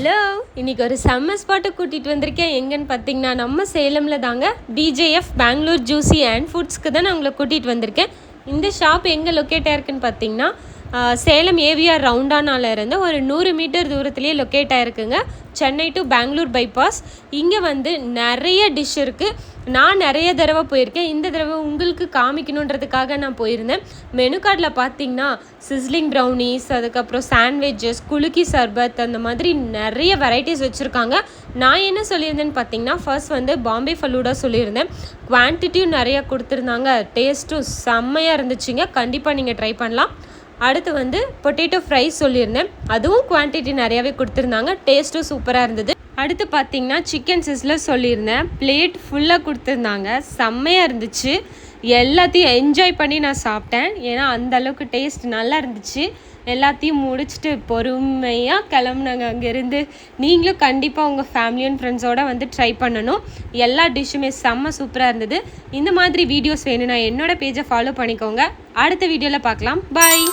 Hello, இன்றைக்கி ஒரு செம்ம ஸ்பாட்டை கூட்டிகிட்டு வந்திருக்கேன். எங்கன்னு பார்த்தீங்கன்னா நம்ம சேலமில் தாங்க. பிஜேஎஃப் பெங்களூர் ஜூஸி அண்ட் ஃபுட்ஸ்க்கு தான் நான் உங்களை கூட்டிகிட்டு வந்திருக்கேன். இந்த ஷாப் எங்கே லொக்கேட் ஆயிருக்குன்னு பார்த்தீங்கன்னா சேலம் ஏவிஆர் ரவுண்டானால இருந்து ஒரு 100 மீட்டர் தூரத்துலேயே லொக்கேட் ஆகிருக்குங்க. Chennai to Bangalore bypass. இங்கே வந்து நிறைய டிஷ் இருக்குது. நான் நிறைய தடவை போயிருக்கேன். இந்த தடவை உங்களுக்கு காமிக்கணுன்றதுக்காக நான் போயிருந்தேன். மெனு கார்டில் பார்த்தீங்கன்னா சிஸ்லிங் ப்ரௌனிஸ், அதுக்கப்புறம் சாண்ட்விச்சஸ், குலுக்கி சர்பத், அந்த மாதிரி நிறைய வெரைட்டிஸ் வச்சுருக்காங்க. நான் என்ன சொல்லியிருந்தேன்னு பார்த்தீங்கன்னா ஃபர்ஸ்ட் வந்து பாம்பே ஃபலூடா சொல்லியிருந்தேன். குவான்டிட்டியும் நிறையா கொடுத்துருந்தாங்க. டேஸ்ட்டும் செம்மையாக இருந்துச்சுங்க. கண்டிப்பாக நீங்கள் ட்ரை பண்ணலாம். அடுத்து வந்து பொட்டேட்டோ ஃப்ரைஸ் சொல்லியிருந்தேன். அதுவும் குவான்டிட்டி நிறையாவே கொடுத்துருந்தாங்க. டேஸ்ட்டும் சூப்பராக இருந்தது. அடுத்து பார்த்தீங்கன்னா சிக்கன் சிஸ்லர் சொல்லியிருந்தேன். பிளேட் ஃபுல்லாக கொடுத்துருந்தாங்க. செம்மையாக இருந்துச்சு. எல்லாத்தையும் என்ஜாய் பண்ணி நான் சாப்பிட்டேன். ஏன்னா அந்தளவுக்கு டேஸ்ட் நல்லா இருந்துச்சு. எல்லாத்தையும் முடிச்சுட்டு பொறுமையாக கிளம்புனாங்க அங்கேருந்து. நீங்களும் கண்டிப்பாக உங்கள் ஃபேமிலி அண்ட் ஃப்ரெண்ட்ஸோடு வந்து ட்ரை பண்ணணும். எல்லா டிஷ்ஷுமே செம்ம சூப்பராக இருந்தது. இந்த மாதிரி வீடியோஸ் வேணும்னா என்னோடய பேஜை ஃபாலோ பண்ணிக்கோங்க. அடுத்த வீடியோவில் பார்க்கலாம். பாய்.